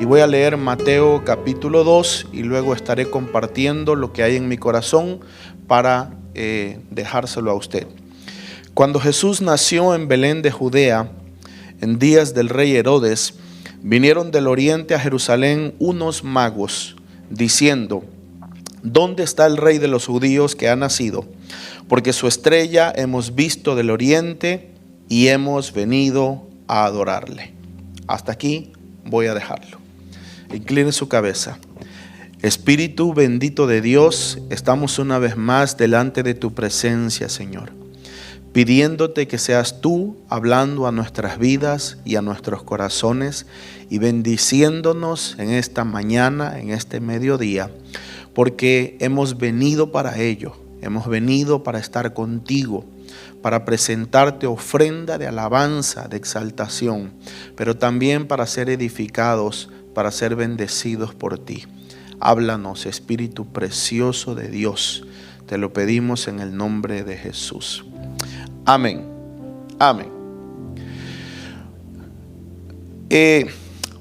y voy a leer Mateo capítulo 2 y luego estaré compartiendo lo que hay en mi corazón para dejárselo a usted. Cuando Jesús nació en Belén de Judea, en días del rey Herodes, vinieron del oriente a Jerusalén unos magos, diciendo: ¿Dónde está el rey de los judíos que ha nacido? Porque su estrella hemos visto del oriente y hemos venido a adorarle. Hasta aquí voy a dejarlo. Incline su cabeza. Espíritu bendito de Dios, estamos una vez más delante de tu presencia, Señor, pidiéndote que seas tú hablando a nuestras vidas y a nuestros corazones y bendiciéndonos en esta mañana, en este mediodía, porque hemos venido para ello, hemos venido para estar contigo, para presentarte ofrenda de alabanza, de exaltación, pero también para ser edificados, para ser bendecidos por ti. Háblanos, Espíritu precioso de Dios, te lo pedimos en el nombre de Jesús. Amén. Amén.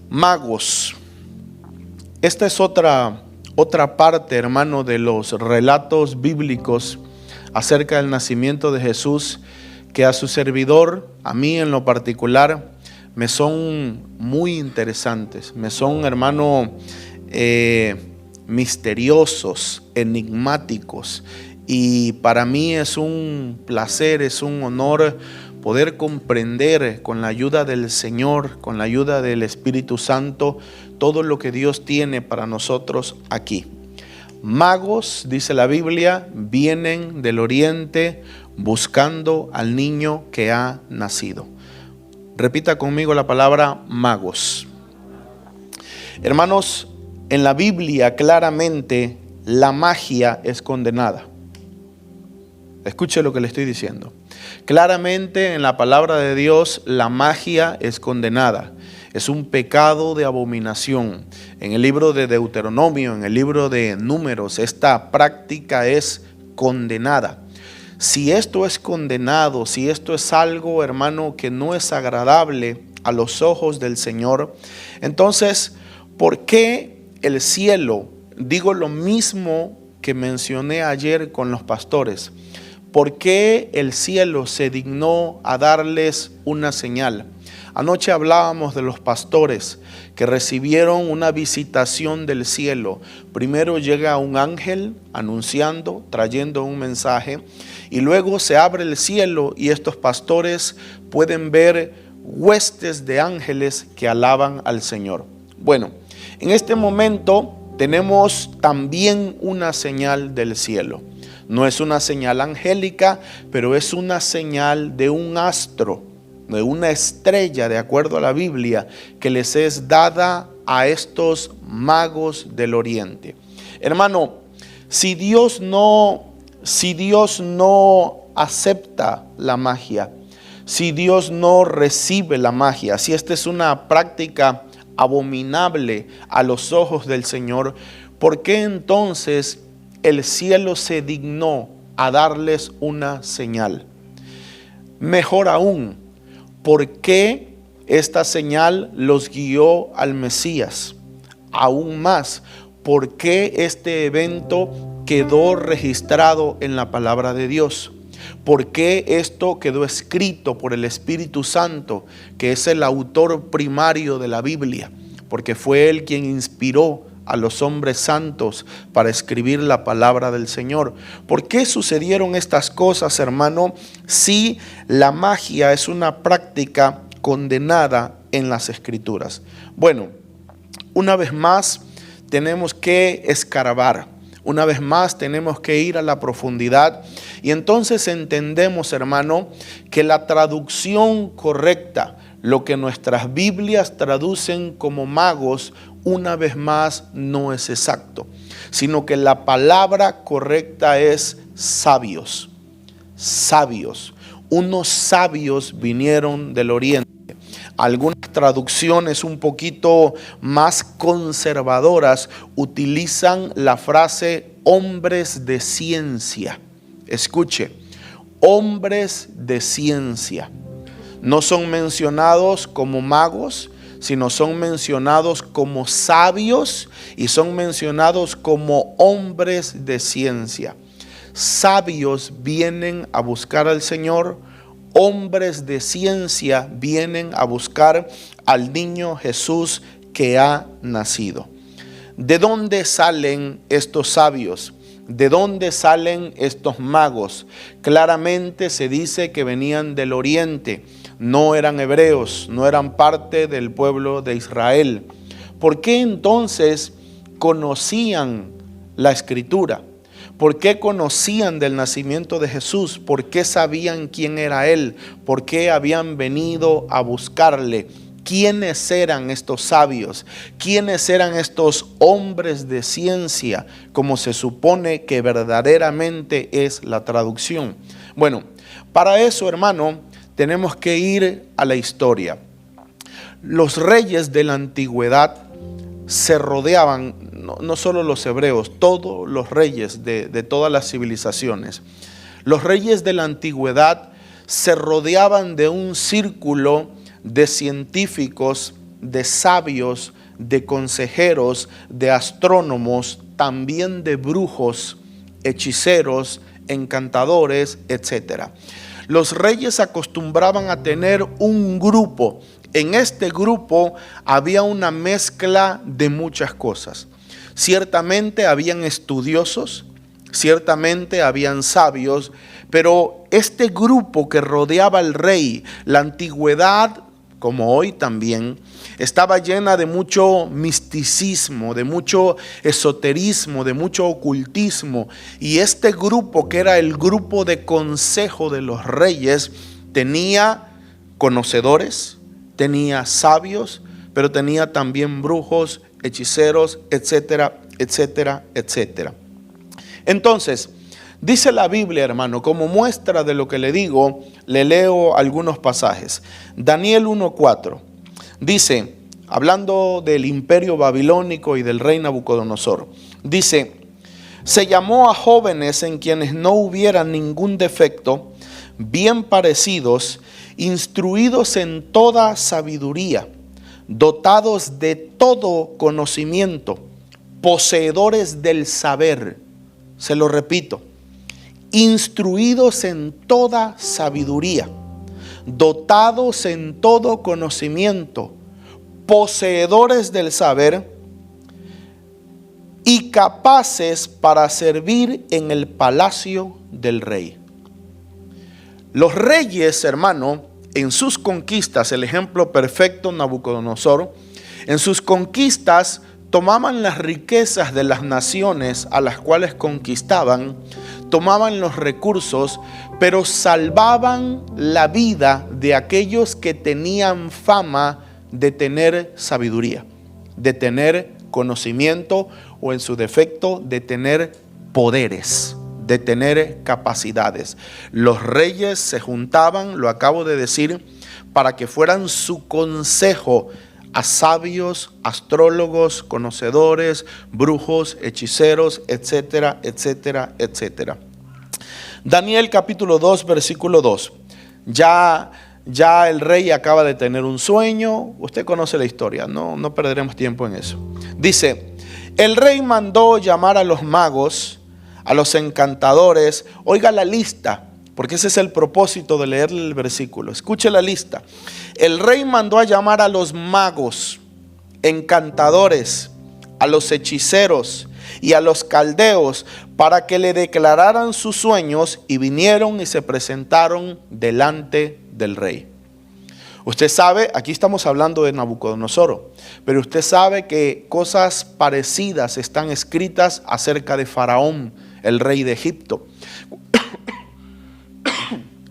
Magos. Esta es otra parte, hermano, de los relatos bíblicos acerca del nacimiento de Jesús, que a su servidor, a mí en lo particular, me son muy interesantes. Me son, hermano, misteriosos, enigmáticos. Y para mí es un placer, es un honor poder comprender con la ayuda del Señor, con la ayuda del Espíritu Santo, todo lo que Dios tiene para nosotros aquí. Magos, dice la Biblia, vienen del oriente buscando al niño que ha nacido. Repita conmigo la palabra magos. Hermanos, en la Biblia claramente la magia es condenada. Escuche lo que le estoy diciendo. Claramente en la palabra de Dios la magia es condenada. Es un pecado de abominación. En el libro de Deuteronomio, en el libro de Números, esta práctica es condenada. Si esto es condenado, si esto es algo, hermano, que no es agradable a los ojos del Señor, entonces, ¿por qué el cielo? Digo lo mismo que mencioné ayer con los pastores. ¿Por qué el cielo se dignó a darles una señal? Anoche hablábamos de los pastores que recibieron una visitación del cielo. Primero llega un ángel anunciando, trayendo un mensaje, y luego se abre el cielo y estos pastores pueden ver huestes de ángeles que alaban al Señor. Bueno, en este momento tenemos también una señal del cielo. No es una señal angélica, pero es una señal de un astro, de una estrella, de acuerdo a la Biblia, que les es dada a estos magos del oriente. Hermano, si Dios no acepta la magia, si Dios no recibe la magia, si esta es una práctica abominable a los ojos del Señor, ¿por qué entonces el cielo se dignó a darles una señal? Mejor aún, ¿por qué esta señal los guió al Mesías? Aún más, ¿por qué este evento quedó registrado en la palabra de Dios? ¿Por qué esto quedó escrito por el Espíritu Santo, que es el autor primario de la Biblia? Porque fue Él quien inspiró a los hombres santos para escribir la palabra del Señor. ¿Por qué sucedieron estas cosas, hermano, si la magia es una práctica condenada en las Escrituras? Bueno, una vez más tenemos que escarbar, una vez más tenemos que ir a la profundidad, y entonces entendemos, hermano, que la traducción correcta, lo que nuestras Biblias traducen como magos, una vez más no es exacto, sino que la palabra correcta es sabios. Sabios. Unos sabios vinieron del oriente. Algunas traducciones un poquito más conservadoras utilizan la frase hombres de ciencia. Escuche, hombres de ciencia. No son mencionados como magos, sino son mencionados como sabios y son mencionados como hombres de ciencia. Sabios vienen a buscar al Señor, hombres de ciencia vienen a buscar al niño Jesús que ha nacido. ¿De dónde salen estos sabios? ¿De dónde salen estos magos? Claramente se dice que venían del oriente, no eran hebreos, no eran parte del pueblo de Israel. ¿Por qué entonces conocían la Escritura? ¿Por qué conocían del nacimiento de Jesús? ¿Por qué sabían quién era Él? ¿Por qué habían venido a buscarle? ¿Quiénes eran estos sabios? ¿Quiénes eran estos hombres de ciencia, como se supone que verdaderamente es la traducción? Bueno, para eso, hermano, tenemos que ir a la historia. Los reyes de la antigüedad se rodeaban, no solo los hebreos, todos los reyes de todas las civilizaciones. Los reyes de la antigüedad se rodeaban de un círculo de científicos, de sabios, de consejeros, de astrónomos, también de brujos, hechiceros, encantadores, etc. Los reyes acostumbraban a tener un grupo. En este grupo había una mezcla de muchas cosas. Ciertamente habían estudiosos, ciertamente habían sabios, pero este grupo que rodeaba al rey, la antigüedad, como hoy también, estaba llena de mucho misticismo, de mucho esoterismo, de mucho ocultismo. Y este grupo, que era el grupo de consejo de los reyes, tenía conocedores, tenía sabios, pero tenía también brujos, hechiceros, etcétera, etcétera, etcétera. Entonces, dice la Biblia, hermano, como muestra de lo que le digo, le leo algunos pasajes. Daniel 1:4 dice, hablando del imperio babilónico y del rey Nabucodonosor, dice: se llamó a jóvenes en quienes no hubiera ningún defecto, bien parecidos, instruidos en toda sabiduría, dotados de todo conocimiento, poseedores del saber. Se lo repito: instruidos en toda sabiduría, dotados en todo conocimiento, poseedores del saber y capaces para servir en el palacio del rey. Los reyes, hermano, en sus conquistas, el ejemplo perfecto, Nabucodonosor, en sus conquistas tomaban las riquezas de las naciones a las cuales conquistaban, tomaban los recursos, pero salvaban la vida de aquellos que tenían fama de tener sabiduría, de tener conocimiento o, en su defecto, de tener poderes, de tener capacidades. Los reyes se juntaban, lo acabo de decir, para que fueran su consejo a sabios, astrólogos, conocedores, brujos, hechiceros, etcétera, etcétera, etcétera. Daniel capítulo 2, versículo 2. Ya el rey acaba de tener un sueño. Usted conoce la historia, no perderemos tiempo en eso. Dice: el rey mandó llamar a los magos, a los encantadores. Oiga la lista, porque ese es el propósito de leerle el versículo. Escuche la lista. El rey mandó a llamar a los magos, encantadores, a los hechiceros y a los caldeos para que le declararan sus sueños, y vinieron y se presentaron delante del rey. Usted sabe, aquí estamos hablando de Nabucodonosor, pero usted sabe que cosas parecidas están escritas acerca de Faraón, el rey de Egipto.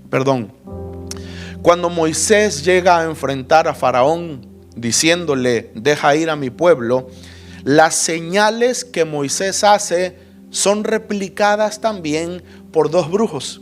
Perdón. Cuando Moisés llega a enfrentar a Faraón diciéndole: deja ir a mi pueblo, las señales que Moisés hace son replicadas también por dos brujos,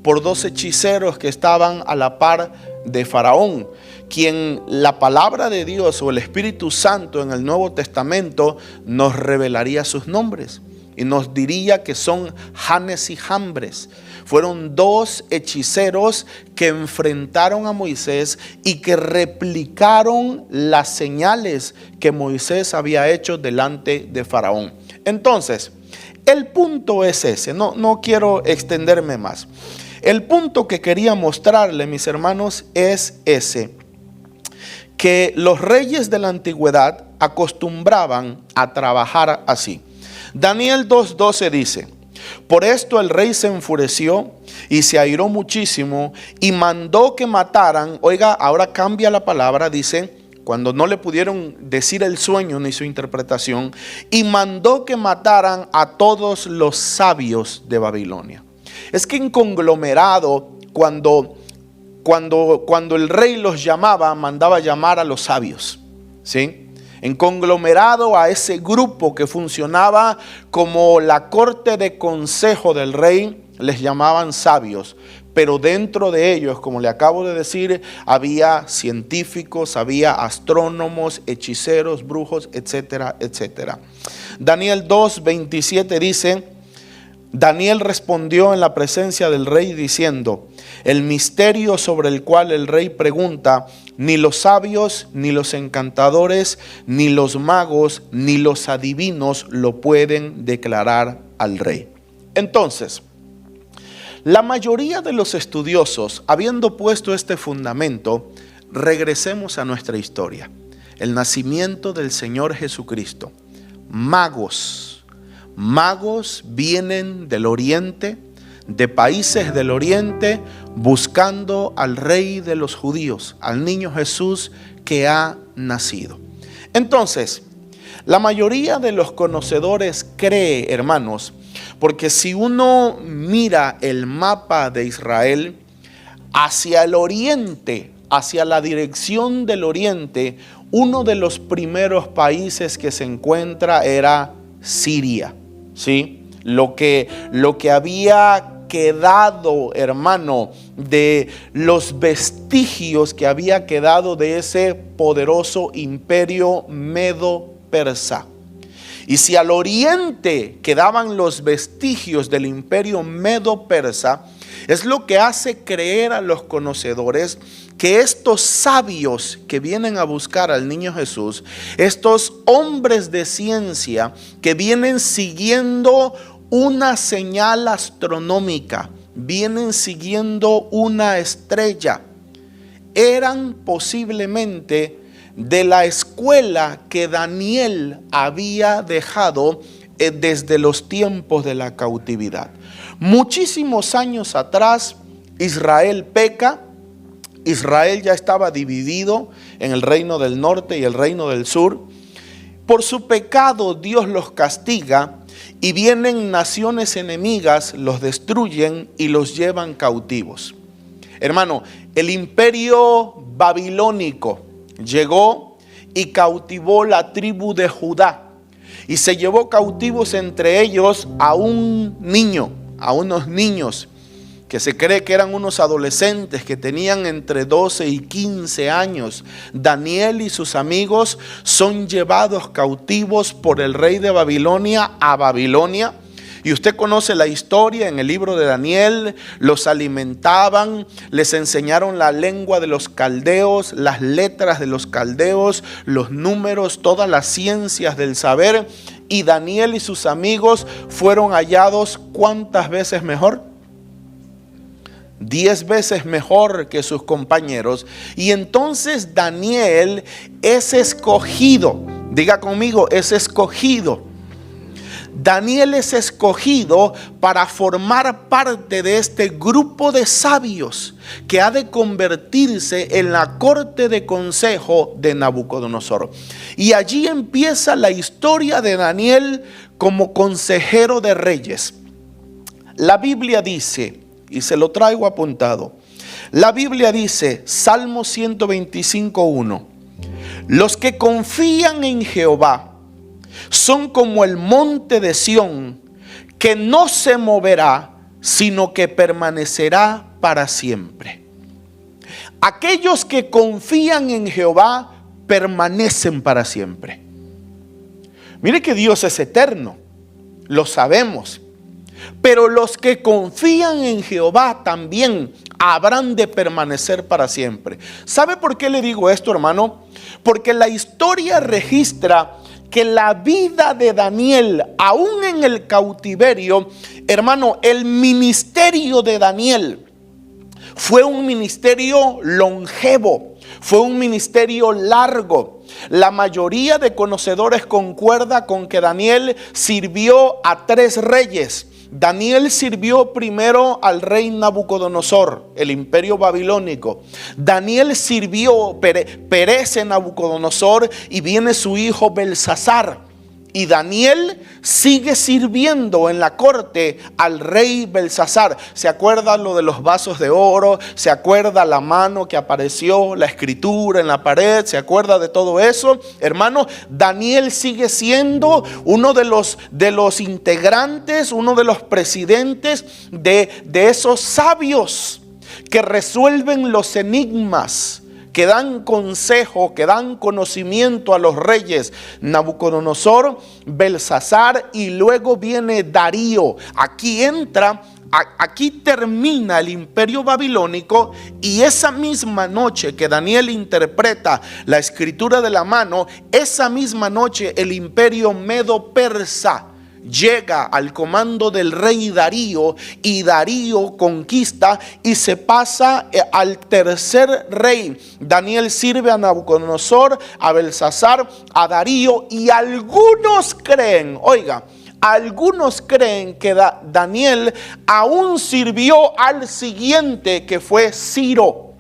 por dos hechiceros que estaban a la par de Faraón, quien la palabra de Dios o el Espíritu Santo en el Nuevo Testamento nos revelaría sus nombres. y nos diría que son Janes y Jambres. Fueron dos hechiceros que enfrentaron a Moisés y que replicaron las señales que Moisés había hecho delante de Faraón. Entonces, el punto es ese, no quiero extenderme más. El punto que quería mostrarle, mis hermanos, es ese: que los reyes de la antigüedad acostumbraban a trabajar así. Daniel 2:12 dice: por esto el rey se enfureció y se airó muchísimo y mandó que mataran. Oiga, ahora cambia la palabra, dice, cuando no le pudieron decir el sueño ni su interpretación, y mandó que mataran a todos los sabios de Babilonia. Es que en conglomerado, cuando el rey los llamaba, mandaba llamar a los sabios, ¿sí? En conglomerado a ese grupo que funcionaba como la corte de consejo del rey, les llamaban sabios. Pero dentro de ellos, como le acabo de decir, había científicos, había astrónomos, hechiceros, brujos, etcétera, etcétera. Daniel 2:27 dice: Daniel respondió en la presencia del rey diciendo: el misterio sobre el cual el rey pregunta, ni los sabios, ni los encantadores, ni los magos, ni los adivinos lo pueden declarar al rey. Entonces, la mayoría de los estudiosos, habiendo puesto este fundamento, regresemos a nuestra historia. El nacimiento del Señor Jesucristo. Magos vienen del oriente, de países del oriente, buscando al rey de los judíos, al niño Jesús que ha nacido. Entonces, la mayoría de los conocedores cree, hermanos, porque si uno mira el mapa de Israel, hacia el oriente, hacia la dirección del oriente, uno de los primeros países que se encuentra era Siria, ¿sí? Lo que había quedado, hermano, de los vestigios que había quedado de ese poderoso imperio medo-persa. Y si al oriente quedaban los vestigios del imperio medo-persa, es lo que hace creer a los conocedores que estos sabios que vienen a buscar al niño Jesús, estos hombres de ciencia que vienen siguiendo una señal astronómica, vienen siguiendo una estrella, eran posiblemente de la escuela que Daniel había dejado desde los tiempos de la cautividad. Muchísimos años atrás, Israel peca. Israel ya estaba dividido en el reino del norte y el reino del sur. Por su pecado Dios los castiga y vienen naciones enemigas, los destruyen y los llevan cautivos. Hermano, el imperio babilónico llegó y cautivó la tribu de Judá y se llevó cautivos entre ellos a un niño, a unos niños que se cree que eran unos adolescentes que tenían entre 12 y 15 años. Daniel y sus amigos son llevados cautivos por el rey de Babilonia a Babilonia. Y usted conoce la historia en el libro de Daniel. Los alimentaban, les enseñaron la lengua de los caldeos, las letras de los caldeos, los números, todas las ciencias del saber. Y Daniel y sus amigos fueron hallados ¿cuántas veces mejor? 10 veces mejor que sus compañeros. Y entonces Daniel es escogido. Diga conmigo, es escogido. Daniel es escogido para formar parte de este grupo de sabios que ha de convertirse en la corte de consejo de Nabucodonosor. Y allí empieza la historia de Daniel como consejero de reyes. La Biblia dice, y se lo traigo apuntado, la Biblia dice, Salmo 125:1, los que confían en Jehová son como el monte de Sión, que no se moverá, sino que permanecerá para siempre. Aquellos que confían en Jehová permanecen para siempre. Mire que Dios es eterno. lo sabemos. Pero los que confían en Jehová también habrán de permanecer para siempre. ¿Sabe por qué le digo esto, hermano? Porque la historia registra que la vida de Daniel, aún en el cautiverio, hermano, el ministerio de Daniel fue un ministerio longevo, fue un ministerio largo. La mayoría de conocedores concuerda con que Daniel sirvió a 3 reyes. Daniel sirvió primero al rey Nabucodonosor, el imperio babilónico. Daniel sirvió, perece Nabucodonosor y viene su hijo Belsasar. Y Daniel sigue sirviendo en la corte al rey Belsasar. ¿Se acuerda lo de los vasos de oro? ¿Se acuerda la mano que apareció, la escritura en la pared? ¿Se acuerda de todo eso? Hermano, Daniel sigue siendo uno de los integrantes, uno de los presidentes de esos sabios que resuelven los enigmas, que dan consejo, que dan conocimiento a los reyes Nabucodonosor, Belsasar, y luego viene Darío. Aquí termina el imperio babilónico, y esa misma noche que Daniel interpreta la escritura de la mano, esa misma noche el imperio medo-persa llega al comando del rey Darío, y Darío conquista y se pasa al tercer rey. Daniel sirve a Nabucodonosor, a Belsasar, a Darío, y algunos creen, algunos creen que Daniel aún sirvió al siguiente, que fue Ciro.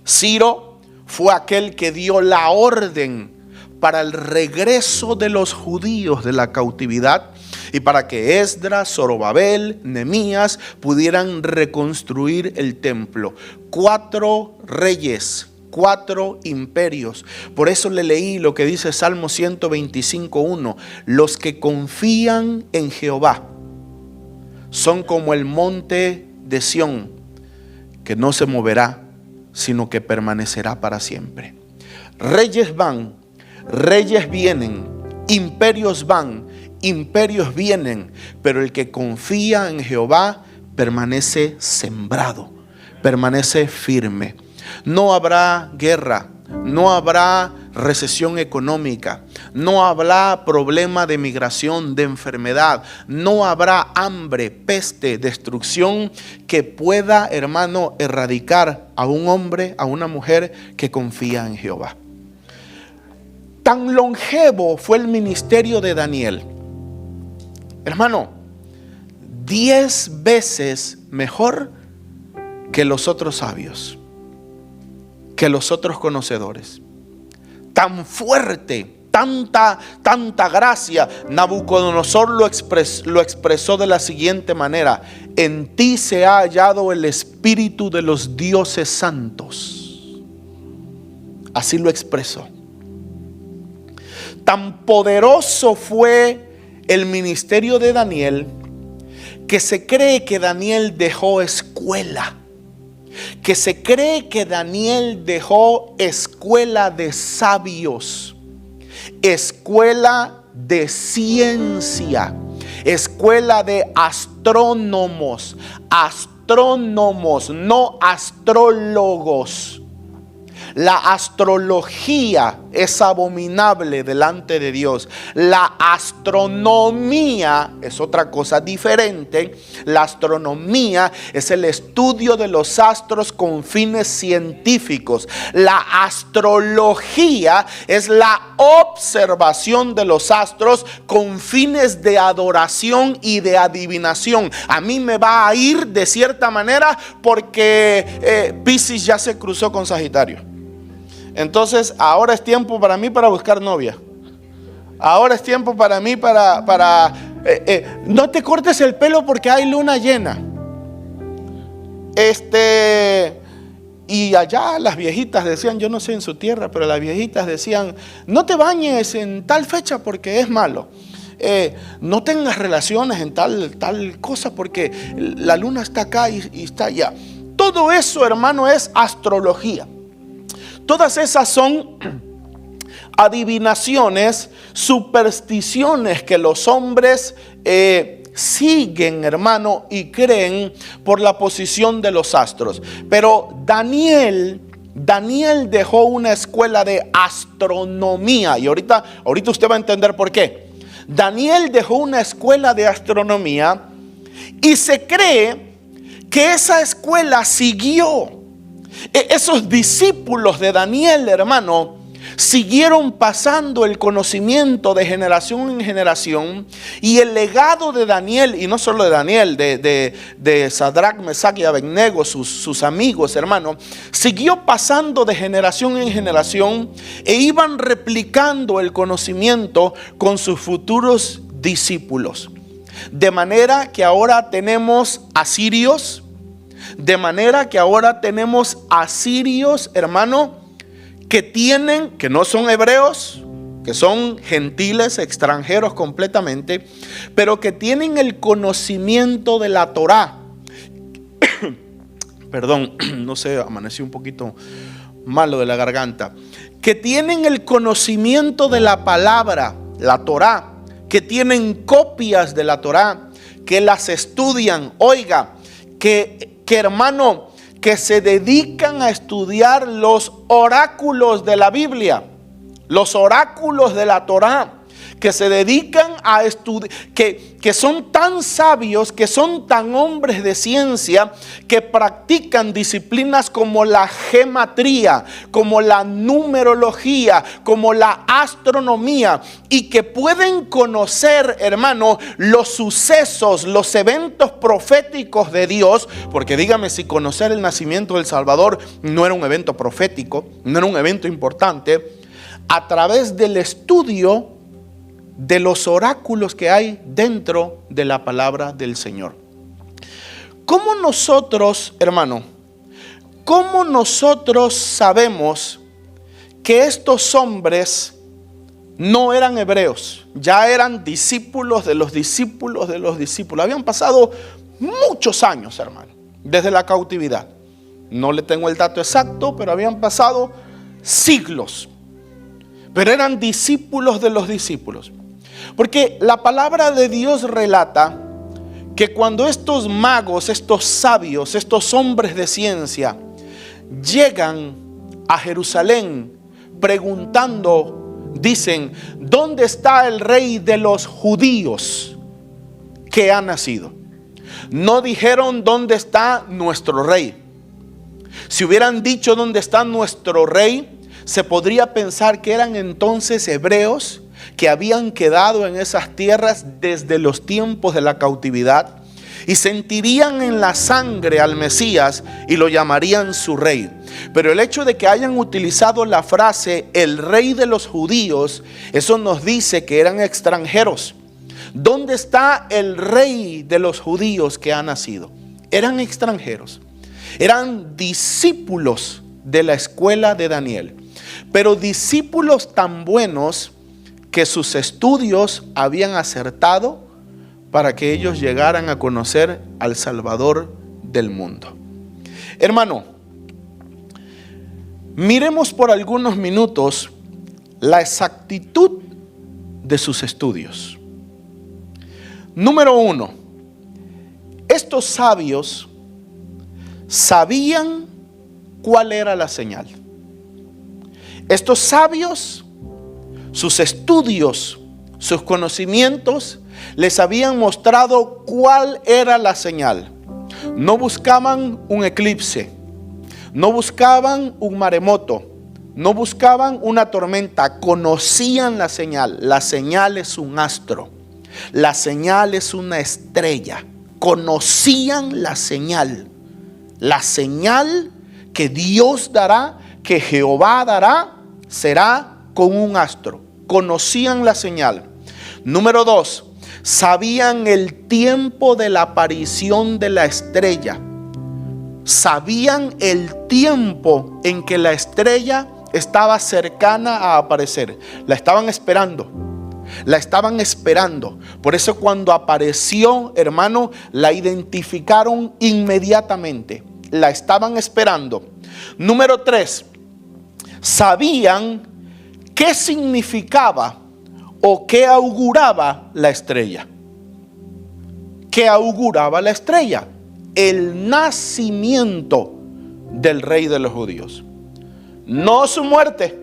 Ciro fue aquel que dio la orden para el regreso de los judíos de la cautividad y para que Esdras, Zorobabel, Nehemías pudieran reconstruir el templo. 4 reyes, 4 imperios. Por eso le leí lo que dice Salmo 125:1. Los que confían en Jehová son como el monte de Sión, que no se moverá, sino que permanecerá para siempre. Reyes van, reyes vienen, imperios van, imperios vienen, pero el que confía en Jehová permanece sembrado, permanece firme. No habrá guerra, no habrá recesión económica, no habrá problema de migración, de enfermedad, no habrá hambre, peste, destrucción que pueda, hermano, erradicar a un hombre, a una mujer que confía en Jehová. Tan longevo fue el ministerio de Daniel, hermano, 10 veces mejor que los otros sabios, que los otros conocedores. Tan fuerte, tanta gracia. Nabucodonosor lo expresó de la siguiente manera: en ti se ha hallado el espíritu de los dioses santos. Así lo expresó. Tan poderoso fue el ministerio de Daniel que se cree que Daniel dejó escuela. Que se cree que Daniel dejó escuela de sabios, escuela de ciencia, escuela de astrónomos, no astrólogos. La astrología es abominable delante de Dios. La astronomía es otra cosa diferente. La astronomía es el estudio de los astros con fines científicos. La astrología es la observación de los astros con fines de adoración y de adivinación. A mí me va a ir de cierta manera porque Piscis ya se cruzó con Sagitario. Entonces ahora es tiempo para mí para buscar novia. Ahora es tiempo para mí para no te cortes el pelo porque hay luna llena. Y allá las viejitas decían, yo no sé en su tierra, pero las viejitas decían, no te bañes en tal fecha porque es malo. No tengas relaciones en tal cosa porque la luna está acá y está allá. Todo eso, hermano, es astrología. Todas esas son adivinaciones, supersticiones que los hombres siguen, hermano, y creen por la posición de los astros. Pero Daniel dejó una escuela de astronomía, y ahorita usted va a entender por qué. Daniel dejó una escuela de astronomía y se cree que esa escuela siguió. Esos discípulos de Daniel, hermano, siguieron pasando el conocimiento de generación en generación, y el legado de Daniel, y no solo de Daniel, de Sadrach, Mesach y Abednego, sus amigos, hermano, siguió pasando de generación en generación, e iban replicando el conocimiento con sus futuros discípulos. De manera que ahora tenemos asirios, hermano, que no son hebreos, que son gentiles, extranjeros completamente, pero que tienen el conocimiento de la Torá. Perdón, no sé, amanecí un poquito malo de la garganta. Que tienen el conocimiento de la palabra, la Torá, que tienen copias de la Torá, que las estudian. Oiga, que hermano, que se dedican a estudiar los oráculos de la Biblia, los oráculos de la Torá, que se dedican a estudiar, que son tan sabios, que son tan hombres de ciencia, que practican disciplinas como la gematría, como la numerología, como la astronomía, y que pueden conocer, hermano, los sucesos, los eventos proféticos de Dios. Porque dígame si conocer el nacimiento del Salvador no era un evento profético, no era un evento importante, a través del estudio de los oráculos que hay dentro de la palabra del Señor. ¿Cómo nosotros, hermano, sabemos que estos hombres no eran hebreos? Ya eran discípulos de los discípulos de los discípulos. Habían pasado muchos años, hermano, desde la cautividad. No le tengo el dato exacto, pero habían pasado siglos. Pero eran discípulos de los discípulos. Porque la palabra de Dios relata que cuando estos magos, estos sabios, estos hombres de ciencia llegan a Jerusalén preguntando, dicen: ¿dónde está el rey de los judíos que ha nacido? No dijeron: ¿dónde está nuestro rey? Si hubieran dicho: ¿dónde está nuestro rey?, se podría pensar que eran entonces hebreos que habían quedado en esas tierras desde los tiempos de la cautividad, y sentirían en la sangre al Mesías y lo llamarían su rey. Pero el hecho de que hayan utilizado la frase el rey de los judíos, eso nos dice que eran extranjeros. ¿Dónde está el rey de los judíos que ha nacido? Eran extranjeros, eran discípulos de la escuela de Daniel, pero discípulos tan buenos que sus estudios habían acertado para que ellos llegaran a conocer al Salvador del mundo. Hermano, miremos por algunos minutos la exactitud de sus estudios. Número 1, estos sabios sabían cuál era la señal. Estos sabios, sus estudios, sus conocimientos les habían mostrado cuál era la señal. No buscaban un eclipse, no buscaban un maremoto, no buscaban una tormenta, conocían la señal. La señal es un astro, la señal es una estrella. Conocían la señal que Dios dará, que Jehová dará, será con un astro. Conocían la señal. Número 2, sabían el tiempo de la aparición de la estrella. Sabían el tiempo en que la estrella estaba cercana a aparecer. La estaban esperando. Por eso cuando apareció, hermano, la identificaron inmediatamente. La estaban esperando. Número 3, sabían ¿qué significaba o qué auguraba la estrella? ¿Qué auguraba la estrella? El nacimiento del rey de los judíos. No su muerte,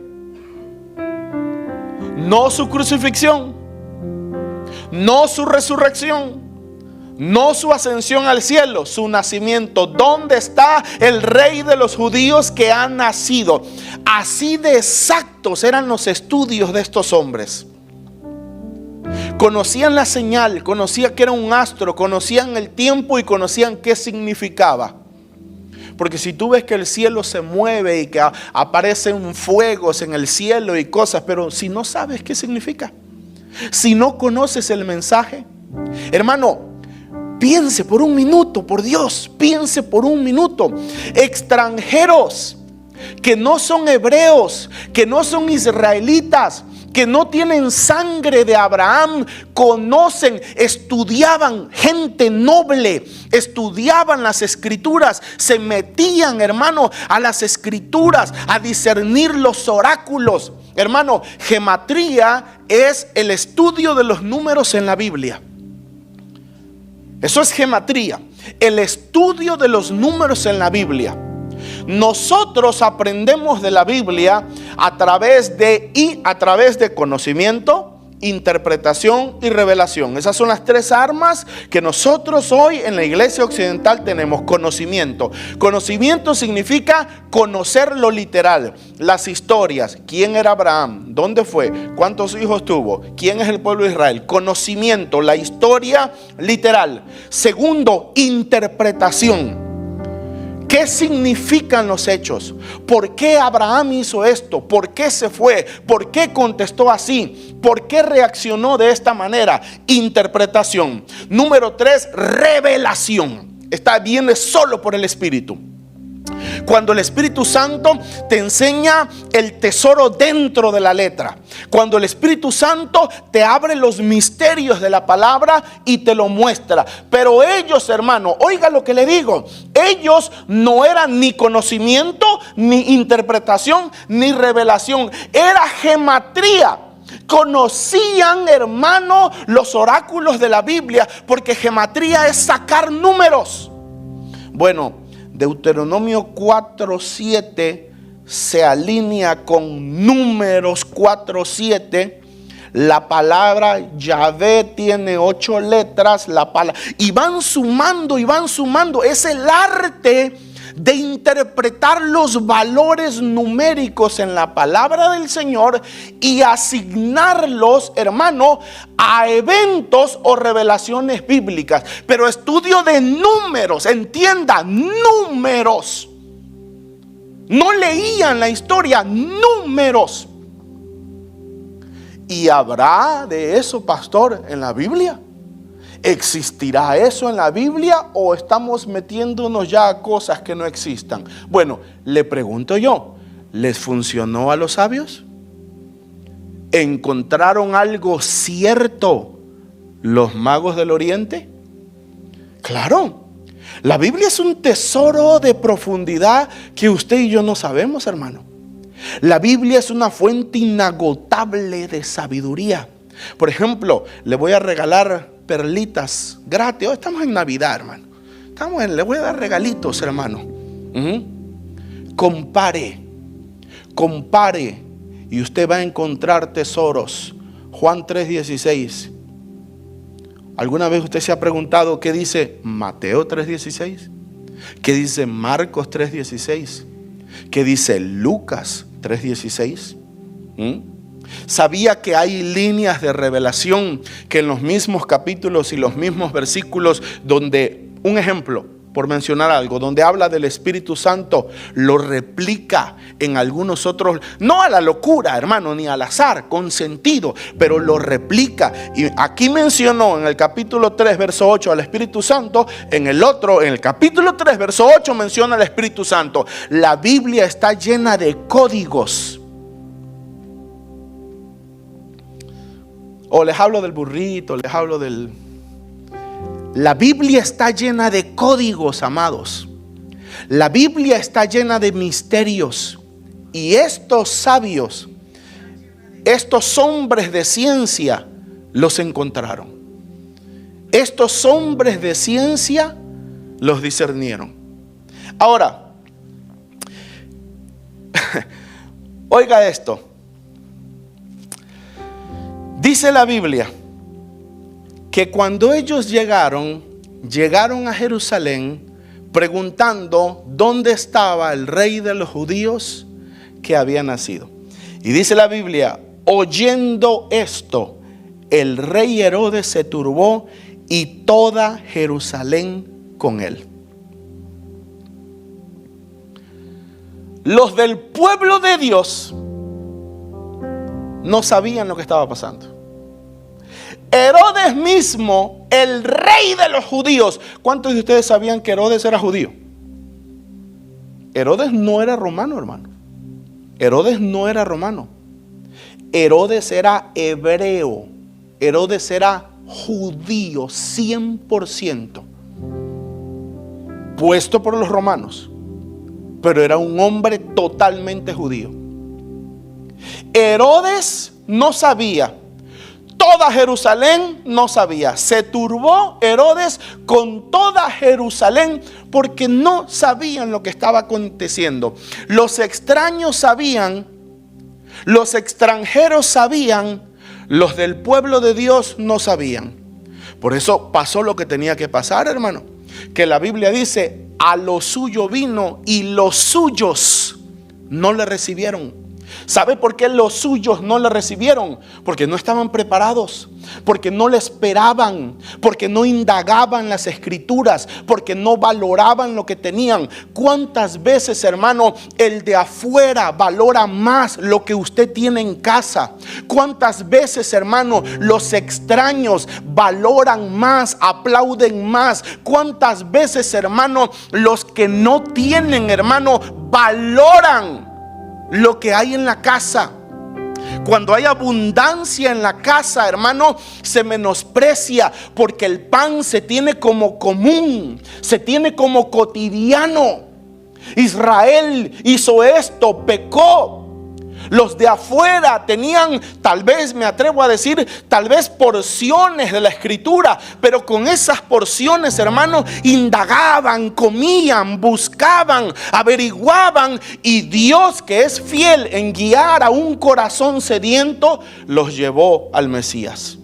no su crucifixión, no su resurrección, no su ascensión al cielo, su nacimiento. ¿Dónde está el rey de los judíos que ha nacido? Así de exactos eran los estudios de estos hombres. Conocían la señal, conocían que era un astro, conocían el tiempo y conocían qué significaba. Porque si tú ves que el cielo se mueve y que aparecen fuegos en el cielo y cosas, pero si no sabes qué significa, si no conoces el mensaje, hermano, piense por un minuto, por Dios, piense por un minuto. Extranjeros que no son hebreos, que no son israelitas, que no tienen sangre de Abraham, conocen, estudiaban, gente noble, estudiaban las escrituras, se metían, hermano, a las escrituras, a discernir los oráculos. Hermano, gematría es el estudio de los números en la Biblia. Eso es gematría, el estudio de los números en la Biblia. Nosotros aprendemos de la Biblia a través de conocimiento, interpretación y revelación. Esas son las tres armas que nosotros hoy en la iglesia occidental tenemos. Conocimiento. Conocimiento significa conocer lo literal, las historias. ¿Quién era Abraham? ¿Dónde fue? ¿Cuántos hijos tuvo? ¿Quién es el pueblo de Israel? Conocimiento, la historia literal. Segundo, interpretación. ¿Qué significan los hechos? ¿Por qué Abraham hizo esto? ¿Por qué se fue? ¿Por qué contestó así? ¿Por qué reaccionó de esta manera? Interpretación. Número 3, revelación. Viene solo por el Espíritu. Cuando el Espíritu Santo te enseña el tesoro dentro de la letra, cuando el Espíritu Santo te abre los misterios de la palabra y te lo muestra. Pero ellos, hermano, oiga lo que le digo, ellos no eran ni conocimiento, ni interpretación, ni revelación, era gematría. Conocían, hermano, los oráculos de la Biblia, porque gematría es sacar números. Bueno, Deuteronomio 4:7 se alinea con Números 4:7. La palabra Yahvé tiene 8 letras. Y van sumando y van sumando. Es el arte de interpretar los valores numéricos en la palabra del Señor y asignarlos, hermano, a eventos o revelaciones bíblicas. Pero estudio de números, entienda, números. No leían la historia, números. ¿Y habrá de eso, pastor, en la Biblia? ¿Existirá eso en la Biblia o estamos metiéndonos ya a cosas que no existan? Bueno, le pregunto yo, ¿les funcionó a los sabios? ¿Encontraron algo cierto los magos del Oriente? Claro, la Biblia es un tesoro de profundidad que usted y yo no sabemos, hermano. La Biblia es una fuente inagotable de sabiduría. Por ejemplo, le voy a regalar perlitas gratis. Hoy estamos en Navidad, hermano. Le voy a dar regalitos, hermano. Compare y usted va a encontrar tesoros. Juan 3:16. ¿Alguna vez usted se ha preguntado qué dice Mateo 3:16? ¿Qué dice Marcos 3:16? ¿Qué dice Lucas 3:16? ¿Sabía que hay líneas de revelación que en los mismos capítulos y los mismos versículos donde, un ejemplo, por mencionar algo, donde habla del Espíritu Santo, lo replica en algunos otros, no a la locura, hermano, ni al azar, con sentido, pero lo replica? Y aquí mencionó en el capítulo 3, verso 8 al Espíritu Santo, en el capítulo 3, verso 8 menciona al Espíritu Santo. La Biblia está llena de códigos. O les hablo del burrito, les hablo del... La Biblia está llena de códigos, amados. La Biblia está llena de misterios. Y estos sabios estos hombres de ciencia los encontraron. Estos hombres de ciencia los discernieron. Ahora, oiga esto. Dice la Biblia que cuando ellos llegaron a Jerusalén preguntando dónde estaba el rey de los judíos que había nacido. Y dice la Biblia, oyendo esto, el rey Herodes se turbó y toda Jerusalén con él. Los del pueblo de Dios no sabían lo que estaba pasando. Herodes mismo, el rey de los judíos. ¿Cuántos de ustedes sabían que Herodes era judío? Herodes no era romano, hermano. Herodes no era romano. Herodes era hebreo. Herodes era judío 100%, puesto por los romanos, pero era un hombre totalmente judío. Herodes no sabía, toda Jerusalén no sabía. Se turbó Herodes con toda Jerusalén porque no sabían lo que estaba aconteciendo. Los extraños sabían, los extranjeros sabían, los del pueblo de Dios no sabían. Por eso pasó lo que tenía que pasar, hermano. Que la Biblia dice, a lo suyo vino y los suyos no le recibieron. ¿Sabe por qué los suyos no le recibieron? Porque no estaban preparados, porque no le esperaban, porque no indagaban las escrituras, porque no valoraban lo que tenían. ¿Cuántas veces, hermano, el de afuera valora más lo que usted tiene en casa? ¿Cuántas veces, hermano, los extraños valoran más, aplauden más? ¿Cuántas veces, hermano, los que no tienen, hermano, valoran lo que hay en la casa? Cuando hay abundancia en la casa, hermano, se menosprecia porque el pan se tiene como común, se tiene como cotidiano. Israel hizo esto, pecó. Los de afuera tenían, tal vez, me atrevo a decir, tal vez porciones de la escritura, pero con esas porciones, hermano, indagaban, comían, buscaban, averiguaban, y Dios, que es fiel en guiar a un corazón sediento, los llevó al Mesías.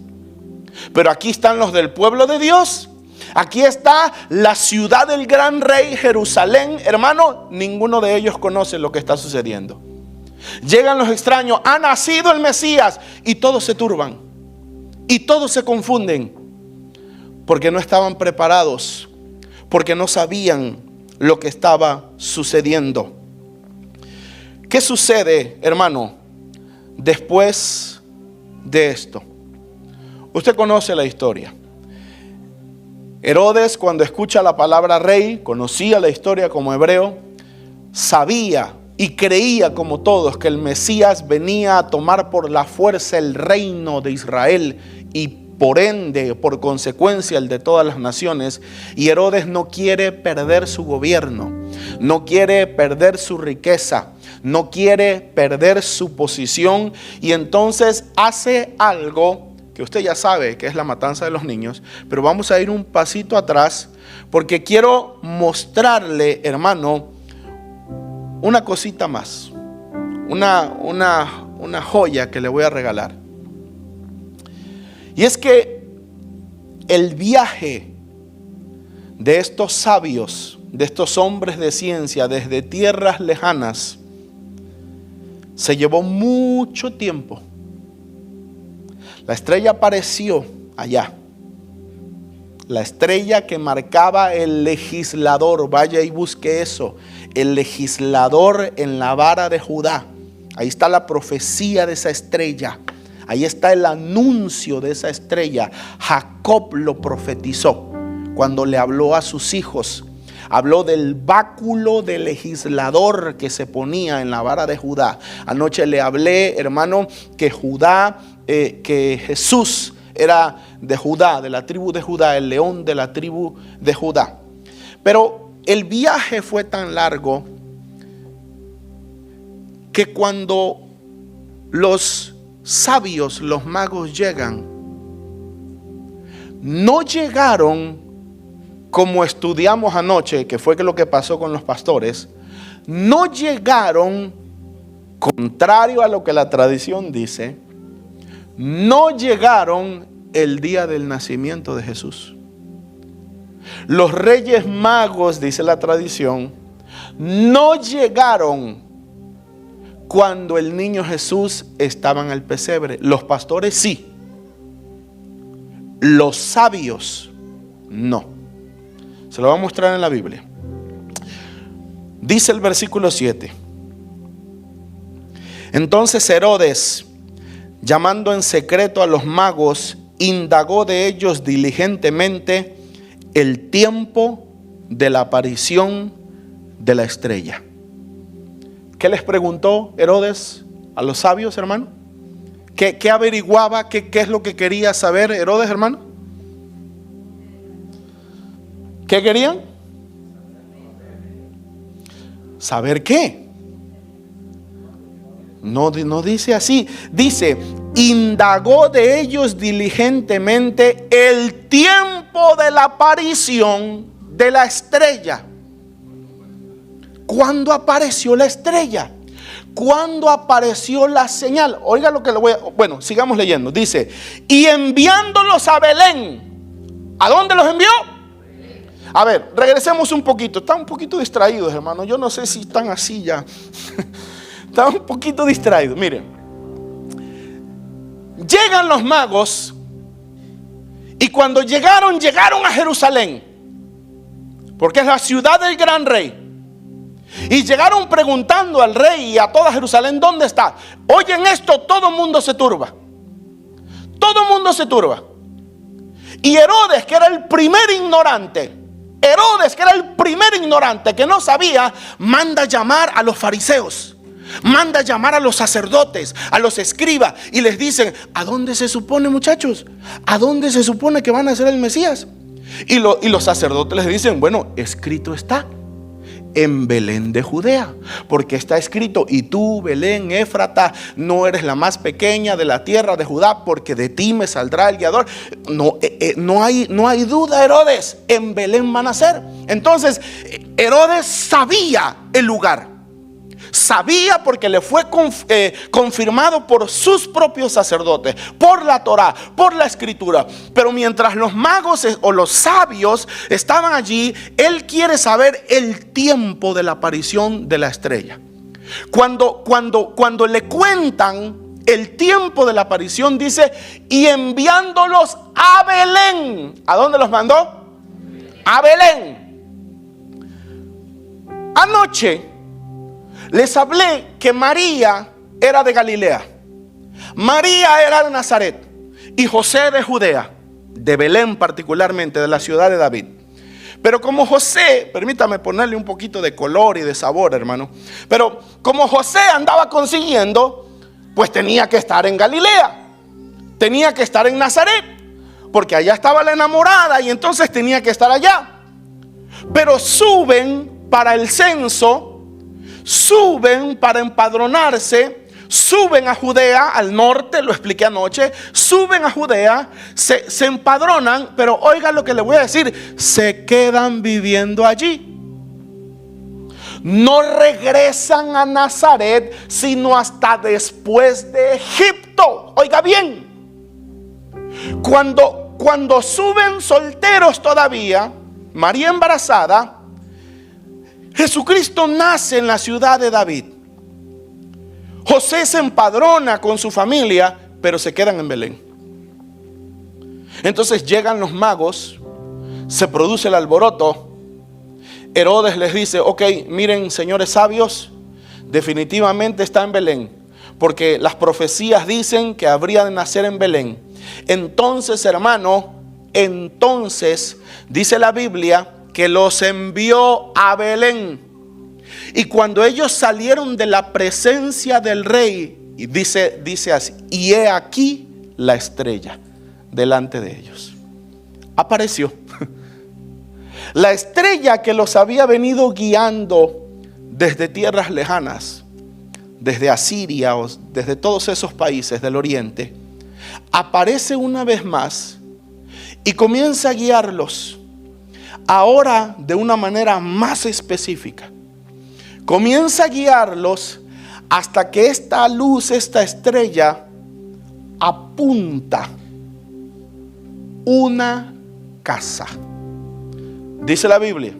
Pero aquí están los del pueblo de Dios. Aquí está la ciudad del gran rey, Jerusalén. Hermano, ninguno de ellos conoce lo que está sucediendo. Llegan los extraños, ha nacido el Mesías, y todos se turban y todos se confunden porque no estaban preparados, porque no sabían lo que estaba sucediendo. ¿Qué sucede, hermano, después de esto? Usted conoce la historia. Herodes, cuando escucha la palabra rey, conocía la historia como hebreo, sabía y creía como todos que el Mesías venía a tomar por la fuerza el reino de Israel y por ende, por consecuencia, el de todas las naciones. Y Herodes no quiere perder su gobierno, no quiere perder su riqueza, no quiere perder su posición, y entonces hace algo que usted ya sabe que es la matanza de los niños. Pero vamos a ir un pasito atrás porque quiero mostrarle, hermano, una cosita más, una joya que le voy a regalar. Y es que el viaje de estos sabios, de estos hombres de ciencia desde tierras lejanas, se llevó mucho tiempo. La estrella apareció allá. La estrella que marcaba el legislador, vaya y busque eso, el legislador en la vara de Judá. Ahí está la profecía de esa estrella. Ahí está el anuncio de esa estrella. Jacob lo profetizó cuando le habló a sus hijos. Habló del báculo del legislador que se ponía en la vara de Judá. Anoche le hablé, hermano, que que Jesús era de Judá, de la tribu de Judá, el león de la tribu de Judá. Pero el viaje fue tan largo que cuando los sabios, los magos llegan, no llegaron como estudiamos anoche, que fue lo que pasó con los pastores. No llegaron, contrario a lo que la tradición dice, no llegaron el día del nacimiento de Jesús. Los reyes magos, dice la tradición, no llegaron cuando el niño Jesús estaba en el pesebre. Los pastores sí. Los sabios no. Se lo voy a mostrar en la Biblia. Dice el versículo 7. Entonces Herodes, llamando en secreto a los magos, indagó de ellos diligentemente el tiempo de la aparición de la estrella. ¿Qué les preguntó Herodes a los sabios, hermano? ¿Qué averiguaba? ¿Qué es lo que quería saber Herodes, hermano? ¿Qué querían? ¿Saber qué? No dice así. Dice, indagó de ellos diligentemente el tiempo de la aparición de la estrella. ¿Cuándo apareció la estrella? ¿Cuándo apareció la señal? Oiga lo que le voy a... Bueno, sigamos leyendo. Dice, y enviándolos a Belén. ¿A dónde los envió? A ver, regresemos un poquito. Están un poquito distraídos, hermano. Yo no sé si están así ya. Están un poquito distraídos. Miren. Llegan los magos. Y cuando llegaron a Jerusalén. Porque es la ciudad del gran rey. Y llegaron preguntando al rey y a toda Jerusalén, ¿dónde está? Oyen esto, todo el mundo se turba. Todo el mundo se turba. Y Herodes, que era el primer ignorante, que no sabía, manda llamar a los fariseos, manda llamar a los sacerdotes, a los escribas, y les dicen, ¿a dónde se supone, muchachos? ¿A dónde se supone que van a ser el Mesías? Y los sacerdotes les dicen, bueno, escrito está, en Belén de Judea, porque está escrito, y tú, Belén Éfrata, no eres la más pequeña de la tierra de Judá, porque de ti me saldrá el guiador. No hay duda, Herodes, en Belén van a nacer. Entonces Herodes sabía el lugar, sabía porque le fue confirmado por sus propios sacerdotes, por la Torá, por la escritura. Pero mientras los magos o los sabios estaban allí, él quiere saber el tiempo de la aparición de la estrella. Cuando le cuentan el tiempo de la aparición, dice, y enviándolos a Belén. ¿A dónde los mandó? A Belén. Anoche les hablé que María era de Galilea, María era de Nazaret y José de Judea, de Belén particularmente, de la ciudad de David. Pero como José, permítame ponerle un poquito de color y de sabor, hermano, pero como José andaba consiguiendo, pues tenía que estar en Galilea, tenía que estar en Nazaret, porque allá estaba la enamorada y entonces tenía que estar allá. Pero suben para el censo, suben para empadronarse, suben a Judea, al norte, lo expliqué anoche, suben a Judea, se empadronan, pero oigan lo que les voy a decir, se quedan viviendo allí. No regresan a Nazaret, sino hasta después de Egipto. Oiga bien, cuando suben solteros todavía, María embarazada, Jesucristo nace en la ciudad de David. José se empadrona con su familia, pero se quedan en Belén. Entonces llegan los magos, se produce el alboroto. Herodes les dice, ok, miren, señores sabios, definitivamente está en Belén, porque las profecías dicen que habría de nacer en Belén. Entonces, hermano, dice la Biblia que los envió a Belén. Y cuando ellos salieron de la presencia del rey, y dice así, y he aquí la estrella delante de ellos. Apareció. La estrella que los había venido guiando desde tierras lejanas, desde Asiria o desde todos esos países del oriente, aparece una vez más y comienza a guiarlos, ahora de una manera más específica. Comienza a guiarlos hasta que esta luz, esta estrella, apunta una casa. Dice la Biblia: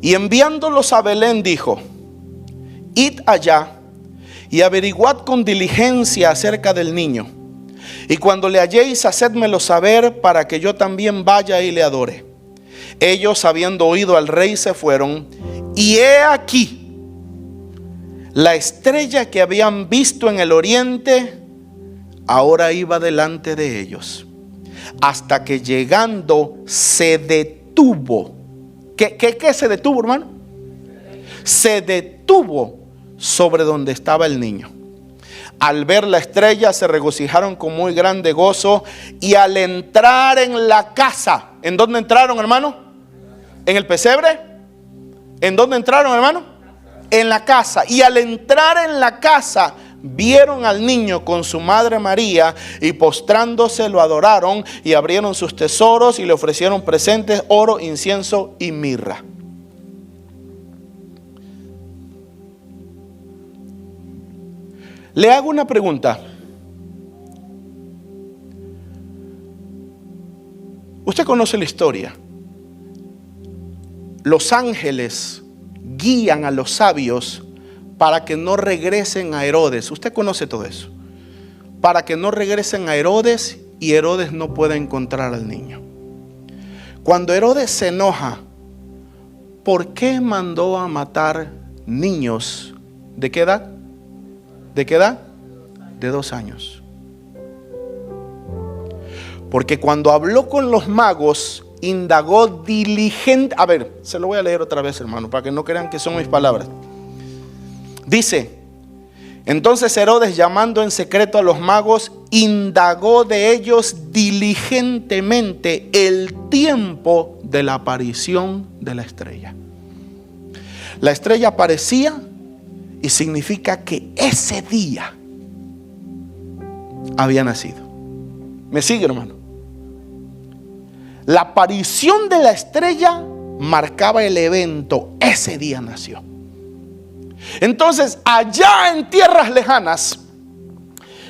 y enviándolos a Belén dijo: id allá y averiguad con diligencia acerca del niño, y cuando le halléis, hacedmelo saber para que yo también vaya y le adore. Ellos, habiendo oído al rey, se fueron, y he aquí la estrella que habían visto en el oriente ahora iba delante de ellos, hasta que llegando se detuvo. ¿Qué se detuvo, hermano? Se detuvo sobre donde estaba el niño. Al ver la estrella se regocijaron con muy grande gozo, y al entrar en la casa, ¿en dónde entraron, hermano? ¿En el pesebre? ¿En dónde entraron, hermano? En la casa. Y al entrar en la casa, vieron al niño con su madre María, y postrándose lo adoraron, y abrieron sus tesoros y le ofrecieron presentes, oro, incienso y mirra. Le hago una pregunta. Usted conoce la historia. Los ángeles guían a los sabios para que no regresen a Herodes. Usted conoce todo eso. Para que no regresen a Herodes, y Herodes no pueda encontrar al niño. Cuando Herodes se enoja, ¿por qué mandó a matar niños? ¿De qué edad? ¿De qué edad? De 2 años. Porque cuando habló con los magos, indagó diligente. A ver, se lo voy a leer otra vez, hermano, para que no crean que son mis palabras. Dice: entonces Herodes, llamando en secreto a los magos, indagó de ellos diligentemente el tiempo de la aparición de la estrella. La estrella aparecía y significa que ese día había nacido. ¿Me sigue, hermano? La aparición de la estrella marcaba el evento. Ese día nació. Entonces, allá en tierras lejanas,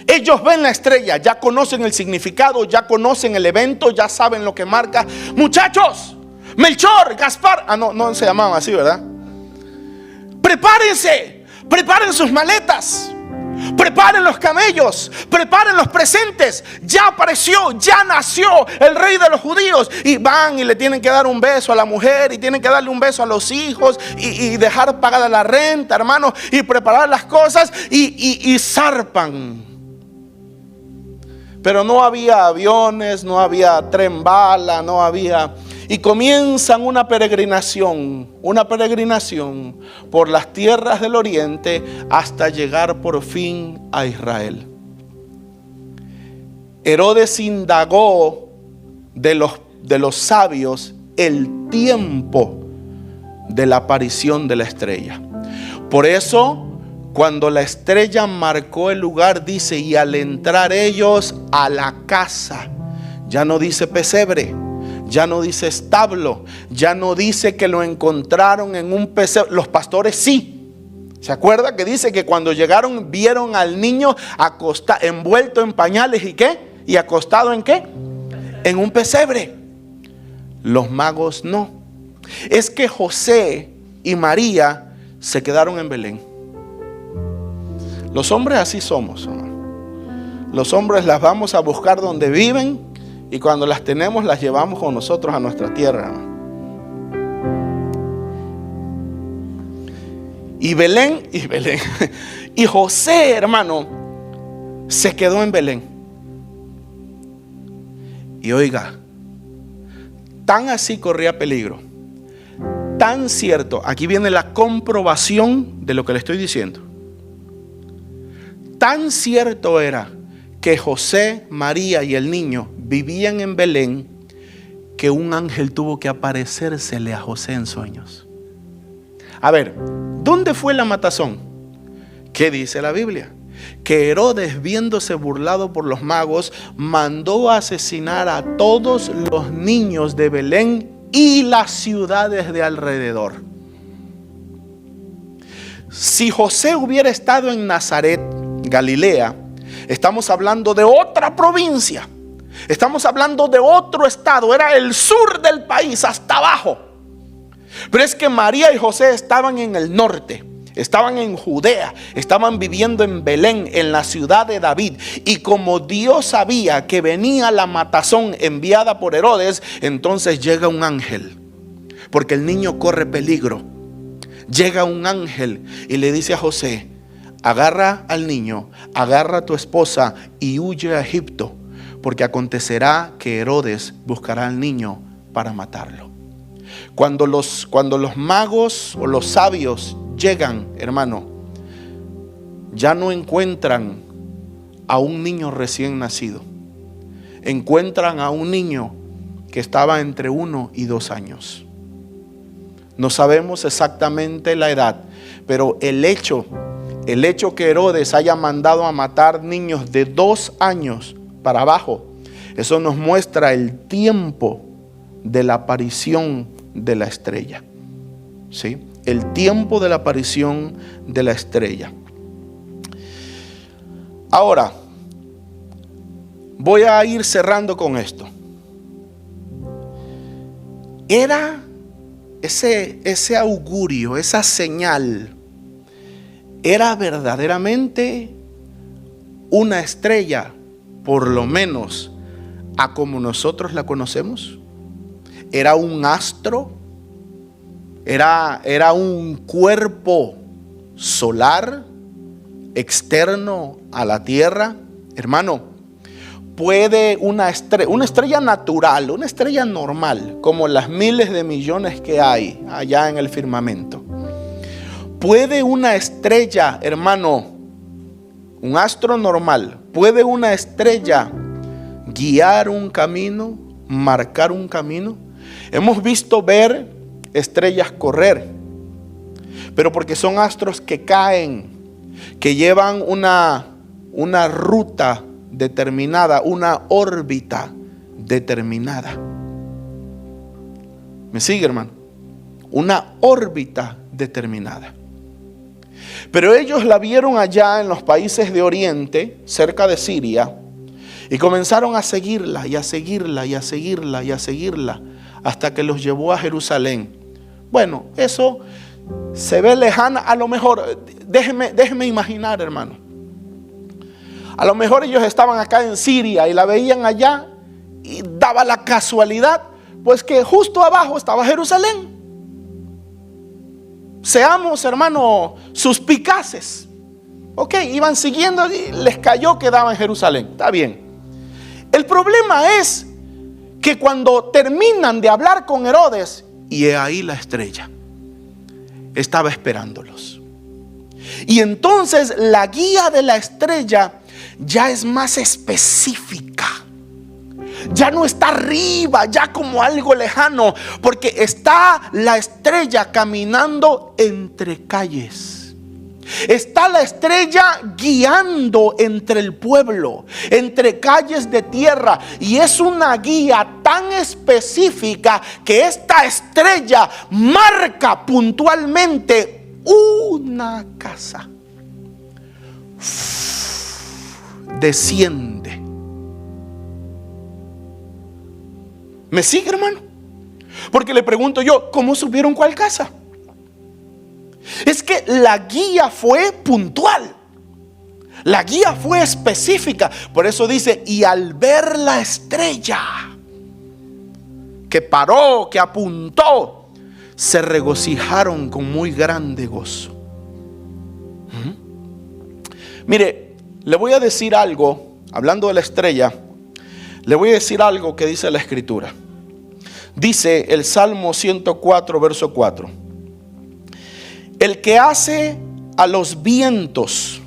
ellos ven la estrella, ya conocen el significado, ya conocen el evento, ya saben lo que marca. Muchachos, Melchor, Gaspar, no se llamaban así, ¿verdad? Prepárense, preparen sus maletas, preparen los camellos, preparen los presentes. Ya apareció, ya nació el rey de los judíos. Y van y le tienen que dar un beso a la mujer, y tienen que darle un beso a los hijos, y dejar pagada la renta, hermano, y preparar las cosas, y zarpan. Pero no había aviones, no había tren bala, no había. Y comienzan una peregrinación por las tierras del oriente hasta llegar por fin a Israel. Herodes indagó de los sabios el tiempo de la aparición de la estrella. Por eso, cuando la estrella marcó el lugar, dice: y al entrar ellos a la casa, ya no dice pesebre, ya no dice establo, ya no dice que lo encontraron en un pesebre. Los pastores sí. ¿Se acuerda que dice que cuando llegaron vieron al niño acostado, envuelto en pañales y qué? ¿Y acostado en qué? En un pesebre. Los magos no. Es que José y María se quedaron en Belén. Los hombres así somos, hermano. Los hombres las vamos a buscar donde viven, y cuando las tenemos las llevamos con nosotros a nuestra tierra, hermano. Y Belén. Y José, hermano, se quedó en Belén. Y oiga, tan así corría peligro, tan cierto. Aquí viene la comprobación de lo que le estoy diciendo. Tan cierto era que José, María y el niño vivían en Belén, que un ángel tuvo que aparecérsele a José en sueños. A ver, ¿dónde fue la matazón? ¿Qué dice la Biblia? Que Herodes, viéndose burlado por los magos, mandó a asesinar a todos los niños de Belén y las ciudades de alrededor. Si José hubiera estado en Nazaret, Galilea, estamos hablando de otra provincia. Estamos hablando de otro estado. Era el sur del país, hasta abajo. Pero es que María y José estaban en el norte. Estaban en Judea, estaban viviendo en Belén, en la ciudad de David. Y como Dios sabía que venía la matazón enviada por Herodes, entonces llega un ángel, porque el niño corre peligro. Llega un ángel y le dice a José: agarra al niño, agarra a tu esposa y huye a Egipto, porque acontecerá que Herodes buscará al niño para matarlo. Cuando los magos o los sabios llegan, hermano, ya no encuentran a un niño recién nacido. Encuentran a un niño que estaba entre 1 y 2 años. No sabemos exactamente la edad, pero el hecho que Herodes haya mandado a matar niños de 2 años para abajo, eso nos muestra el tiempo de la aparición de la estrella. ¿Sí? El tiempo de la aparición de la estrella. Ahora, voy a ir cerrando con esto. Era ese augurio, esa señal, era verdaderamente una estrella, por lo menos a como nosotros la conocemos. Era un astro. Era un cuerpo solar externo a la tierra. Hermano, puede una estrella natural, una estrella normal, como las miles de millones que hay allá en el firmamento. Puede una estrella, hermano, un astro normal, puede una estrella guiar un camino, marcar un camino. Hemos visto ver estrellas correr, pero porque son astros que caen, que llevan una ruta determinada, una órbita determinada. ¿Me sigue, hermano? Una órbita determinada. Pero ellos la vieron allá en los países de Oriente, cerca de Siria, y comenzaron a seguirla y a seguirla y a seguirla y a seguirla hasta que los llevó a Jerusalén. Bueno, eso se ve lejana. A lo mejor, déjeme imaginar, hermano. A lo mejor ellos estaban acá en Siria y la veían allá y daba la casualidad, pues que justo abajo estaba Jerusalén. Seamos, hermano, suspicaces. Ok, iban siguiendo y les cayó que daba en Jerusalén. Está bien. El problema es que cuando terminan de hablar con Herodes, y he ahí la estrella estaba esperándolos. Y entonces la guía de la estrella ya es más específica. Ya no está arriba, ya como algo lejano, porque está la estrella caminando entre calles. Está la estrella guiando entre el pueblo, entre calles de tierra. Y es una guía tan específica que esta estrella marca puntualmente una casa. Desciende. ¿Me sigue, hermano? Porque le pregunto yo, ¿cómo supieron cuál casa? Es que la guía fue puntual. La guía fue específica. Por eso dice, y al ver la estrella que paró, que apuntó, se regocijaron con muy grande gozo. Mire, le voy a decir algo, hablando de la estrella, le voy a decir algo que dice la Escritura. Dice el Salmo 104, verso 4. El que hace a los vientos,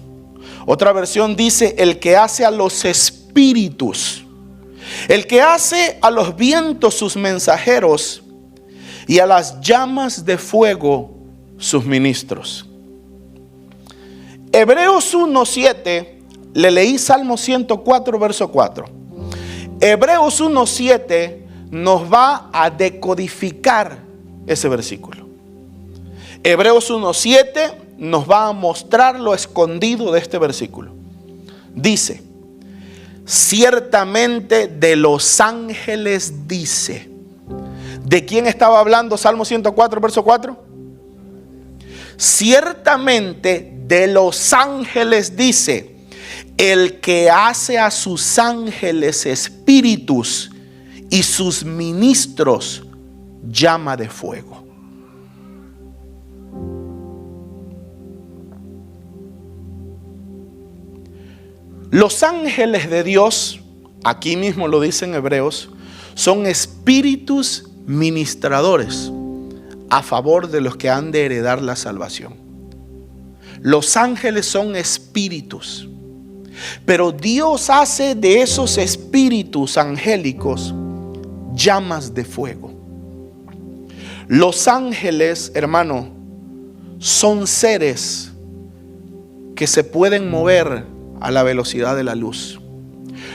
otra versión dice, el que hace a los espíritus, el que hace a los vientos sus mensajeros y a las llamas de fuego sus ministros. Hebreos 1:7, le leí Salmo 104, verso 4. Hebreos 1:7 nos va a decodificar ese versículo. Hebreos 1:7 nos va a mostrar lo escondido de este versículo. Dice: ciertamente de los ángeles dice. ¿De quién estaba hablando Salmo 104, verso 4? Ciertamente de los ángeles dice: el que hace a sus ángeles espíritus y sus ministros llama de fuego. Los ángeles de Dios, aquí mismo lo dicen Hebreos, son espíritus ministradores a favor de los que han de heredar la salvación. Los ángeles son espíritus, pero Dios hace de esos espíritus angélicos llamas de fuego. Los ángeles, hermano, son seres que se pueden mover a la velocidad de la luz.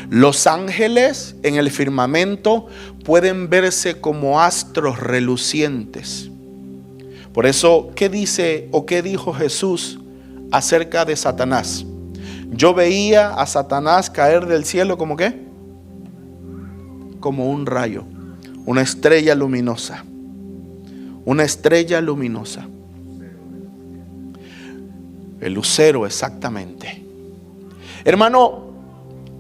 Los ángeles en el firmamento pueden verse como astros relucientes. Por eso, ¿qué dice o qué dijo Jesús acerca de Satanás? Yo veía a Satanás caer del cielo como ¿qué? Como un rayo, una estrella luminosa. Una estrella luminosa. El lucero, exactamente. Hermano,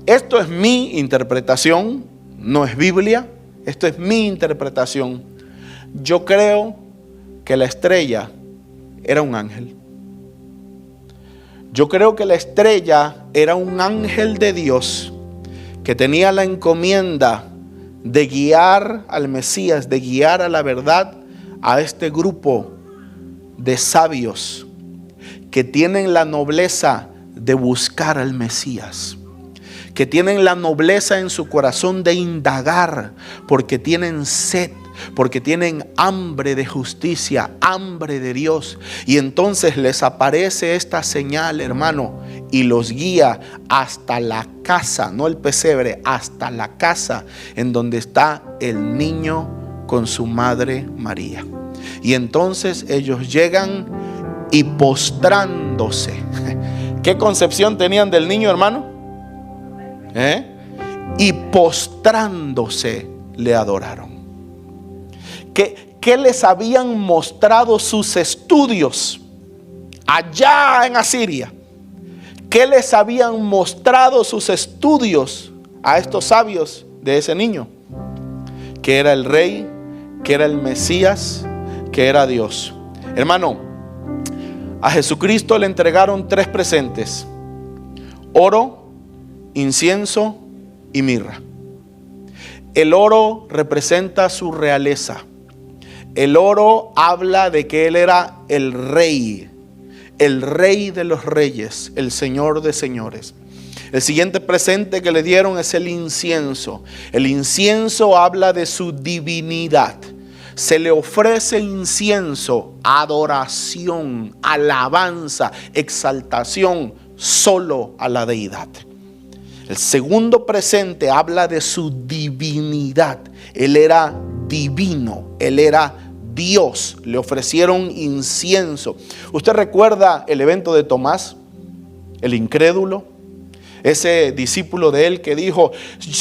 esto es mi interpretación, no es Biblia, esto es mi interpretación. Yo creo que la estrella era un ángel. Yo creo que la estrella era un ángel de Dios que tenía la encomienda de guiar al Mesías, de guiar a la verdad a este grupo de sabios que tienen la nobleza de buscar al Mesías, que tienen la nobleza en su corazón de indagar, porque tienen sed, porque tienen hambre de justicia, hambre de Dios. Y entonces les aparece esta señal, hermano, y los guía hasta la casa, no el pesebre, hasta la casa en donde está el niño con su madre María. Y entonces ellos llegan y postrándose. ¿Qué concepción tenían del niño, hermano? Y postrándose le adoraron. ¿Qué les habían mostrado sus estudios allá en Asiria? ¿Qué les habían mostrado sus estudios a estos sabios de ese niño? Que era el rey, que era el Mesías, que era Dios. Hermano, a Jesucristo le entregaron 3 presentes: oro, incienso y mirra. El oro representa su realeza. El oro habla de que Él era el rey de los reyes, el Señor de señores. El siguiente presente que le dieron es el incienso. El incienso habla de su divinidad. Se le ofrece incienso, adoración, alabanza, exaltación solo a la deidad. El segundo presente habla de su divinidad. Él era divino, Él era Dios. Le ofrecieron incienso. ¿Usted recuerda el evento de Tomás, el incrédulo? Ese discípulo de él que dijo,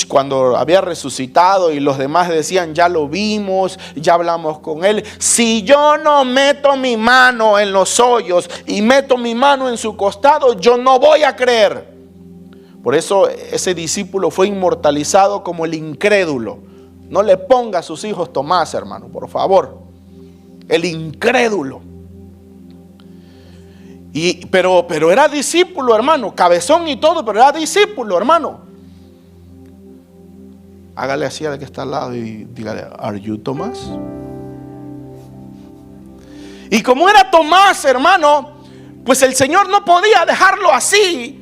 cuando había resucitado y los demás decían, ya lo vimos, ya hablamos con él, si yo no meto mi mano en los hoyos y meto mi mano en su costado, yo no voy a creer. Por eso ese discípulo fue inmortalizado como el incrédulo. No le ponga a sus hijos Tomás, hermano, por favor. El incrédulo. Pero era discípulo, hermano, cabezón y todo, pero era discípulo, hermano. Hágale así al que está al lado y dígale, ¿are you Tomás? Y como era Tomás, hermano, pues el Señor no podía dejarlo así.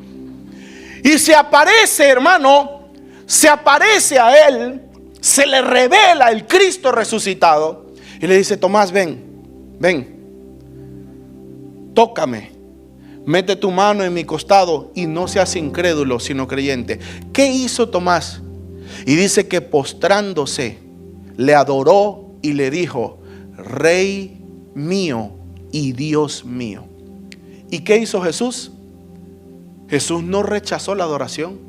Y se aparece, hermano, se aparece a él, se le revela el Cristo resucitado y le dice, Tomás, ven. tócame, mete tu mano en mi costado y no seas incrédulo, sino creyente. ¿Qué hizo Tomás? Y dice que postrándose, le adoró y le dijo: Rey mío y Dios mío. ¿Y qué hizo Jesús? Jesús no rechazó la adoración.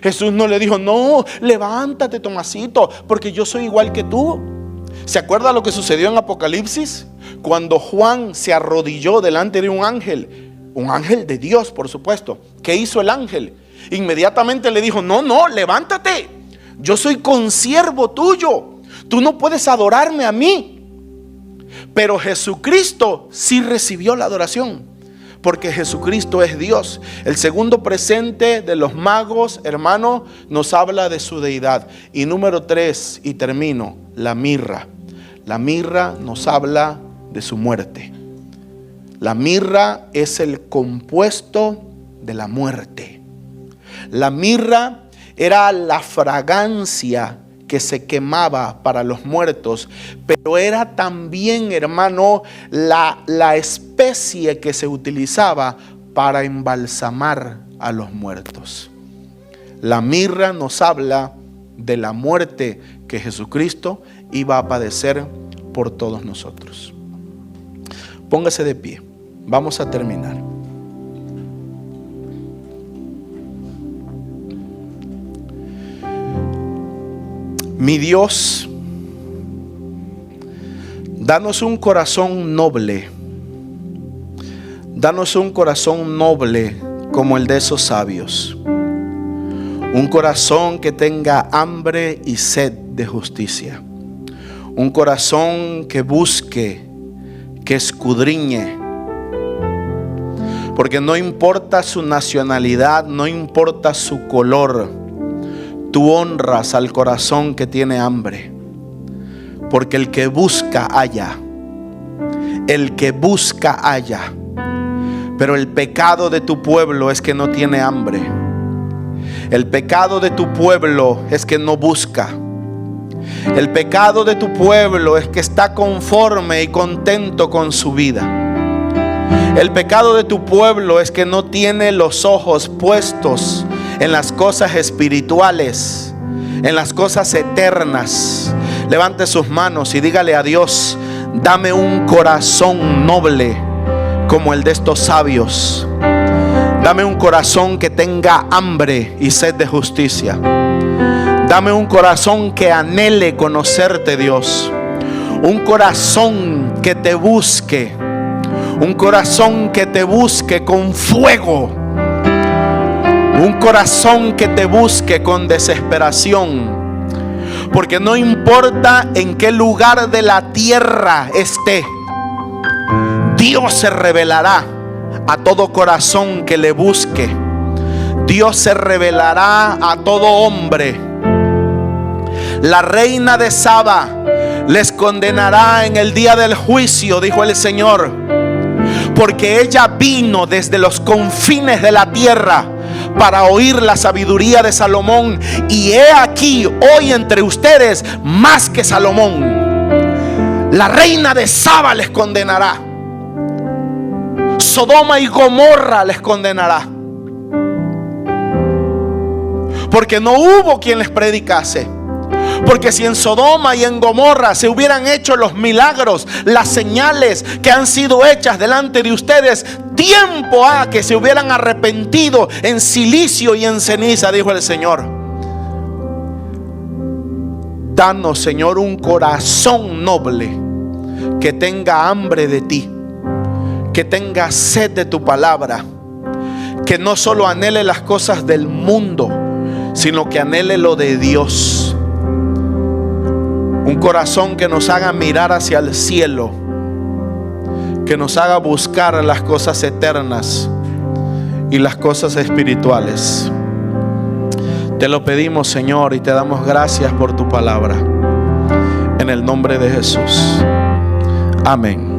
Jesús no le dijo: no, levántate, Tomasito, porque yo soy igual que tú. ¿Se acuerda lo que sucedió en Apocalipsis? Cuando Juan se arrodilló delante de un ángel de Dios, por supuesto. ¿Qué hizo el ángel? Inmediatamente le dijo: no, levántate, yo soy consiervo tuyo, tú no puedes adorarme a mí. Pero Jesucristo sí recibió la adoración, porque Jesucristo es Dios. El segundo presente de los magos, hermano, nos habla de su deidad. Y número 3, y termino, la mirra. La mirra nos habla de su muerte. La mirra es el compuesto de la muerte. La mirra era la fragancia que se quemaba para los muertos, pero era también, hermano, la especie que se utilizaba para embalsamar a los muertos. La mirra nos habla de la muerte que Jesucristo iba a padecer por todos nosotros. Póngase de pie, vamos a terminar. Mi Dios, danos un corazón noble. Danos un corazón noble como el de esos sabios. Un corazón que tenga hambre y sed de justicia. Un corazón que busque, que escudriñe. Porque no importa su nacionalidad, no importa su color, tú honras al corazón que tiene hambre. Porque el que busca halla. El que busca halla. Pero el pecado de tu pueblo es que no tiene hambre. El pecado de tu pueblo es que no busca. El pecado de tu pueblo es que está conforme y contento con su vida. El pecado de tu pueblo es que no tiene los ojos puestos en las cosas espirituales, en las cosas eternas. Levante sus manos y dígale a Dios: dame un corazón noble como el de estos sabios. Dame un corazón que tenga hambre y sed de justicia. Dame un corazón que anhele conocerte, Dios. Un corazón que te busque. Un corazón que te busque con fuego. Un corazón que te busque con desesperación. Porque no importa en qué lugar de la tierra esté, Dios se revelará a todo corazón que le busque. Dios se revelará a todo hombre. La reina de Saba les condenará en el día del juicio, dijo el Señor, porque ella vino desde los confines de la tierra para oír la sabiduría de Salomón, y he aquí hoy entre ustedes más que Salomón. La reina de Saba les condenará. Sodoma y Gomorra les condenará, porque no hubo quien les predicase. Porque si en Sodoma y en Gomorra se hubieran hecho los milagros, las señales que han sido hechas delante de ustedes, tiempo ha que se hubieran arrepentido en silicio y en ceniza, dijo el Señor. Danos, Señor, un corazón noble que tenga hambre de ti, que tenga sed de tu palabra, que no solo anhele las cosas del mundo, sino que anhele lo de Dios. Un corazón que nos haga mirar hacia el cielo, que nos haga buscar las cosas eternas y las cosas espirituales. Te lo pedimos, Señor, y te damos gracias por tu palabra. En el nombre de Jesús. Amén.